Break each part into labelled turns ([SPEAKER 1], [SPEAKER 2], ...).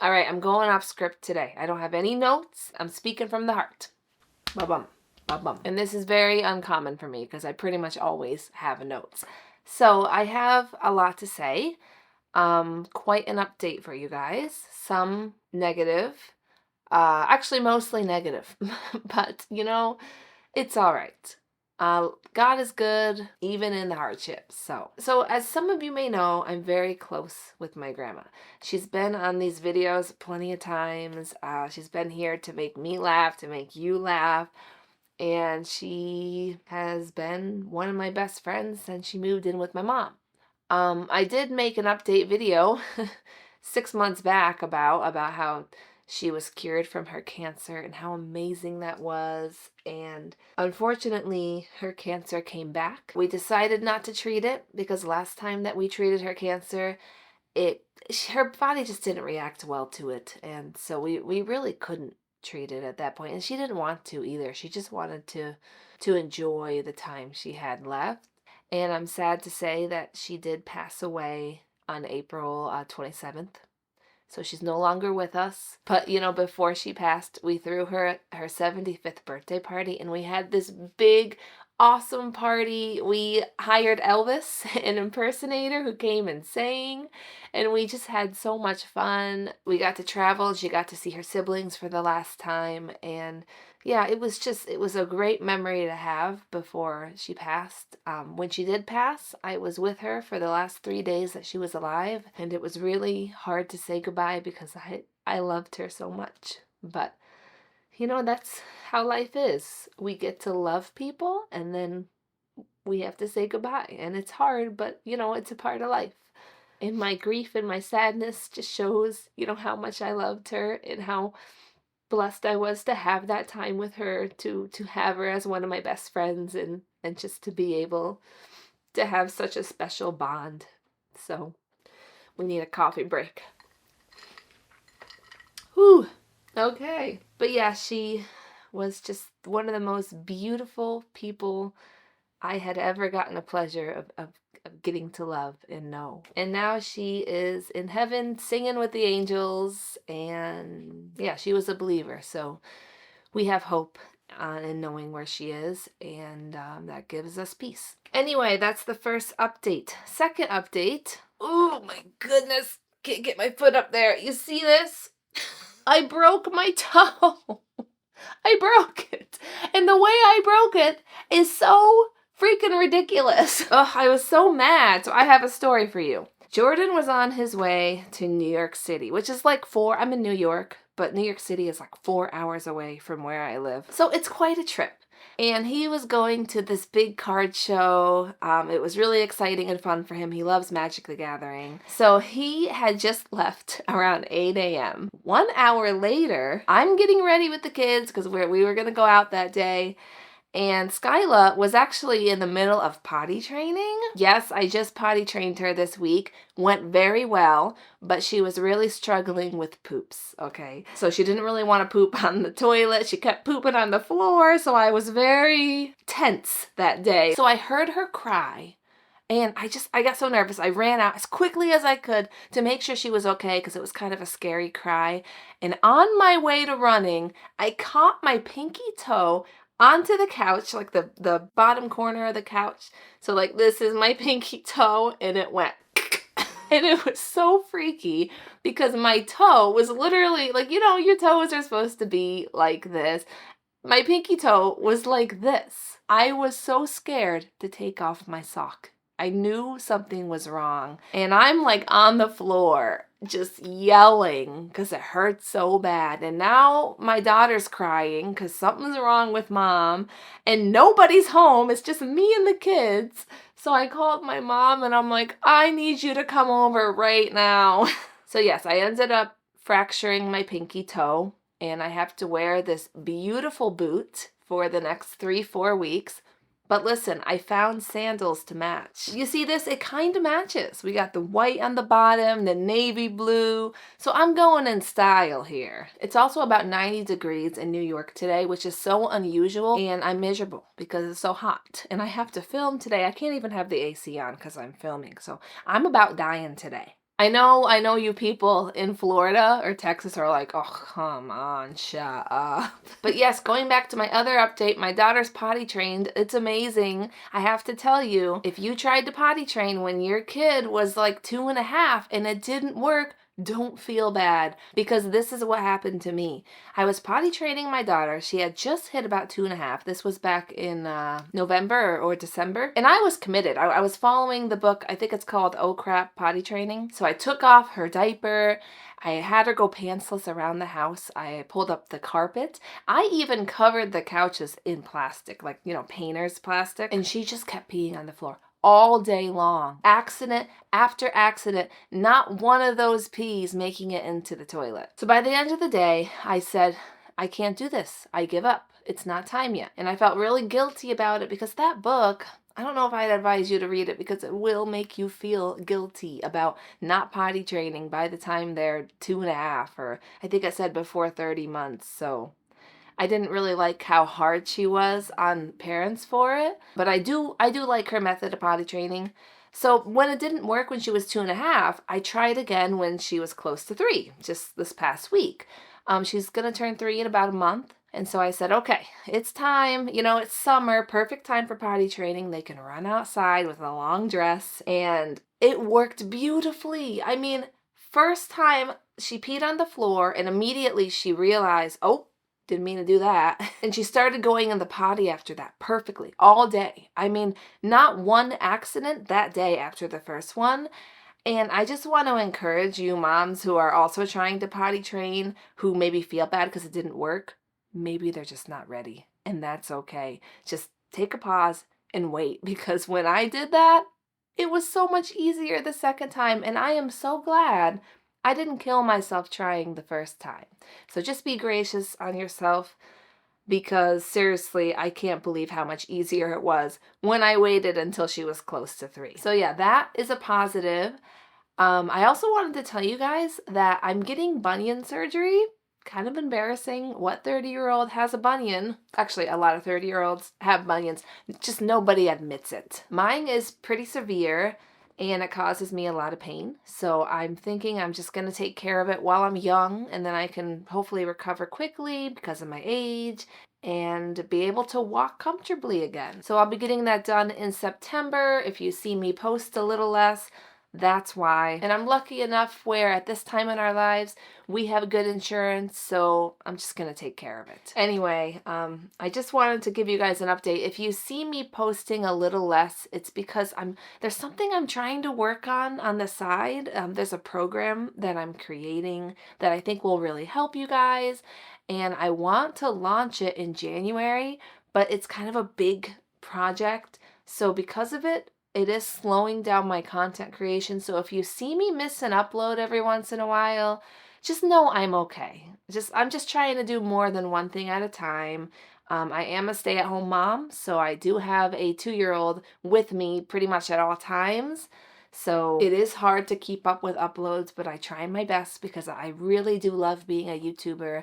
[SPEAKER 1] All right, I'm going off script today. I don't have any notes. I'm speaking from the heart. Ba-bum, ba-bum. And this is very uncommon for me because I pretty much always have notes. So I have a lot to say. Quite an update for you guys. Some negative. Actually, mostly negative. But, it's all right. God is good, even in the hardships. So as some of you may know, I'm very close with my grandma. She's been on these videos plenty of times. She's been here to make me laugh, to make you laugh. And she has been one of my best friends since she moved in with my mom. I did make an update video 6 months back about how she was cured from her cancer and how amazing that was. And unfortunately, her cancer came back. We decided not to treat it because last time that we treated her cancer, her body just didn't react well to it. And so we really couldn't treat it at that point. And she didn't want to either. She just wanted to enjoy the time she had left. And I'm sad to say that she did pass away on April 27th. So she's no longer with us. But, before she passed, we threw her 75th birthday party, and we had this big, awesome party. We hired Elvis, an impersonator who came and sang, and we just had so much fun. We got to travel. She got to see her siblings for the last time, and yeah, it was a great memory to have before she passed. When she did pass, I was with her for the last 3 days that she was alive, and it was really hard to say goodbye because I loved her so much. But, that's how life is. We get to love people, and then we have to say goodbye. And it's hard, but, it's a part of life. And my grief and my sadness just shows, how much I loved her and how blessed I was to have that time with her, to have her as one of my best friends, and just to be able to have such a special bond. So we need a coffee break. Whew. Okay. But yeah, she was just one of the most beautiful people I had ever gotten a pleasure of getting to love and know. And now she is in heaven singing with the angels, and yeah, she was a believer. So we have hope in knowing where she is, and that gives us peace. Anyway, that's the first update. Second update. Oh my goodness. Can't get my foot up there. You see this? I broke my toe. I broke it. And the way I broke it is so freaking ridiculous. Ugh, I was so mad. So I have a story for you. Jordan was on his way to New York City, which is like I'm in New York, but New York City is like 4 hours away from where I live. So it's quite a trip. And he was going to this big card show. It was really exciting and fun for him. He loves Magic the Gathering. So he had just left around 8 a.m. 1 hour later, I'm getting ready with the kids because we were going to go out that day. And Skyla was actually in the middle of potty training. Yes, I just potty trained her this week. Went very well, but she was really struggling with poops, okay? So she didn't really want to poop on the toilet. She kept pooping on the floor, so I was very tense that day. So I heard her cry, and I got so nervous. I ran out as quickly as I could to make sure she was okay because it was kind of a scary cry. And on my way to running, I caught my pinky toe onto the couch, like the bottom corner of the couch. So like this is my pinky toe, and it went and it was so freaky because my toe was literally like, your toes are supposed to be like this. My pinky toe was like this. I was so scared to take off my sock. I knew something was wrong, and I'm like on the floor just yelling because it hurt so bad. And now my daughter's crying because something's wrong with mom, and nobody's home. It's just me and the kids. So I called my mom, and I'm like, I need you to come over right now. So yes, I ended up fracturing my pinky toe, and I have to wear this beautiful boot for the next 3-4 weeks. But listen, I found sandals to match. You see this? It kind of matches. We got the white on the bottom, the navy blue. So I'm going in style here. It's also about 90 degrees in New York today, which is so unusual. And I'm miserable because it's so hot. And I have to film today. I can't even have the AC on because I'm filming. So I'm about dying today. I know you people in Florida or Texas are like, oh, come on, shut up. But yes, going back to my other update, my daughter's potty trained. It's amazing. I have to tell you, if you tried to potty train when your kid was like 2.5 and it didn't work, don't feel bad, because this is what happened to me. I was potty training my daughter. She had just hit about 2.5. This was back in November or December. And I was committed. I was following the book. I think it's called Oh Crap Potty Training. So I took off her diaper. I had her go pantsless around the house. I pulled up the carpet. I even covered the couches in plastic, like, painter's plastic. And she just kept peeing on the floor all day long. Accident after accident, not one of those pees making it into the toilet. So by the end of the day, I said, I can't do this. I give up. It's not time yet. And I felt really guilty about it because that book, I don't know if I'd advise you to read it because it will make you feel guilty about not potty training by the time they're 2.5, or I think I said before 30 months. So I didn't really like how hard she was on parents for it, but I do like her method of potty training. So when it didn't work when she was 2.5, I tried again when she was close to 3, just this past week. She's gonna turn 3 in about a month. And so I said, okay, it's time. It's summer, perfect time for potty training. They can run outside with a long dress. And it worked beautifully. I mean, first time she peed on the floor and immediately she realized, oh, didn't mean to do that. And she started going in the potty after that perfectly all day. I mean, not one accident that day after the first one. And I just want to encourage you moms who are also trying to potty train, who maybe feel bad because it didn't work. Maybe they're just not ready, and that's okay. Just take a pause and wait, because when I did that, it was so much easier the second time, and I am so glad I didn't kill myself trying the first time. So just be gracious on yourself, because seriously, I can't believe how much easier it was when I waited until she was close to 3. So yeah, that is a positive. I also wanted to tell you guys that I'm getting bunion surgery. Kind of embarrassing. What 30-year-old has a bunion? Actually, a lot of 30-year-olds have bunions. Just nobody admits it. Mine is pretty severe and it causes me a lot of pain. So I'm thinking I'm just going to take care of it while I'm young, and then I can hopefully recover quickly because of my age and be able to walk comfortably again. So I'll be getting that done in September. If you see me post a little less, that's why. And I'm lucky enough where at this time in our lives, we have good insurance, so I'm just going to take care of it. Anyway, I just wanted to give you guys an update. If you see me posting a little less, it's because there's something I'm trying to work on the side. There's a program that I'm creating that I think will really help you guys, and I want to launch it in January, but it's kind of a big project. So because of it, it is slowing down my content creation. So if you see me miss an upload every once in a while, just know I'm okay. I'm just trying to do more than one thing at a time. I am a stay-at-home mom, so I do have a 2-year-old with me pretty much at all times. So it is hard to keep up with uploads, but I try my best because I really do love being a YouTuber.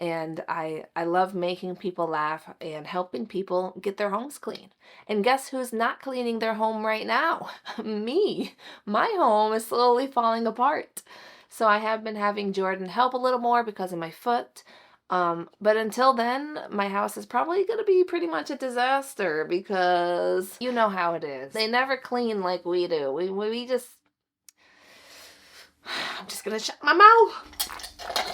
[SPEAKER 1] And I love making people laugh and helping people get their homes clean. And guess who's not cleaning their home right now? Me. My home is slowly falling apart. So I have been having Jordan help a little more because of my foot. But until then, my house is probably going to be pretty much a disaster because you know how it is. They never clean like we do. We just... I'm just going to shut my mouth.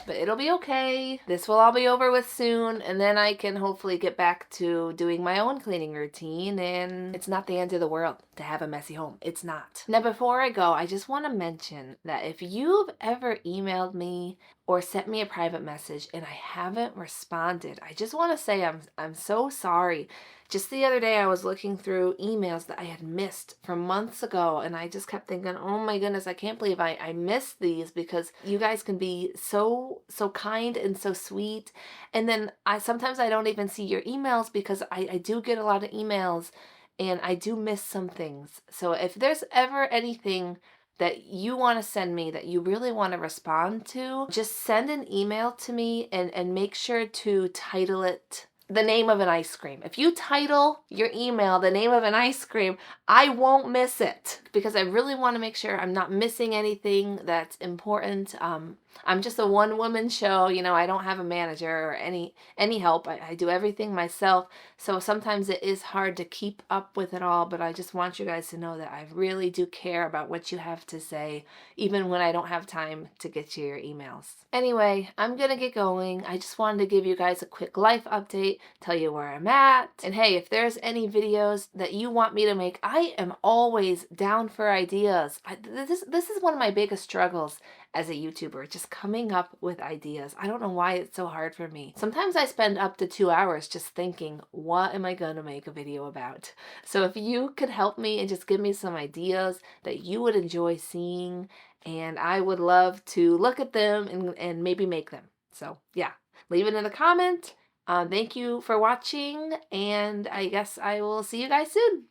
[SPEAKER 1] But it'll be okay. This will all be over with soon, and then I can hopefully get back to doing my own cleaning routine, and it's not the end of the world to have a messy home. It's not. Now, before I go, I just want to mention that if you've ever emailed me or sent me a private message and I haven't responded, I just want to say I'm so sorry. Just the other day, I was looking through emails that I had missed from months ago, and I just kept thinking, oh my goodness, I can't believe I missed these, because you guys can be so kind and so sweet. And then sometimes I don't even see your emails because I do get a lot of emails and I do miss some things. So if there's ever anything that you want to send me that you really want to respond to, just send an email to me and make sure to title it the name of an ice cream. If you title your email the name of an ice cream, I won't miss it because I really want to make sure I'm not missing anything that's important. I'm just a one-woman show. You know, I don't have a manager or any help. I do everything myself. So sometimes it is hard to keep up with it all, but I just want you guys to know that I really do care about what you have to say, even when I don't have time to get to your emails. Anyway, I'm gonna get going. I just wanted to give you guys a quick life update, tell you where I'm at. And hey, if there's any videos that you want me to make, I am always down for ideas. This is one of my biggest struggles as a YouTuber, just coming up with ideas. I don't know why it's so hard for me. Sometimes I spend up to 2 hours just thinking, what am I gonna make a video about? So if you could help me and just give me some ideas that you would enjoy seeing, and I would love to look at them and maybe make them. So yeah, leave it in the comment. Thank you for watching, and I guess I will see you guys soon.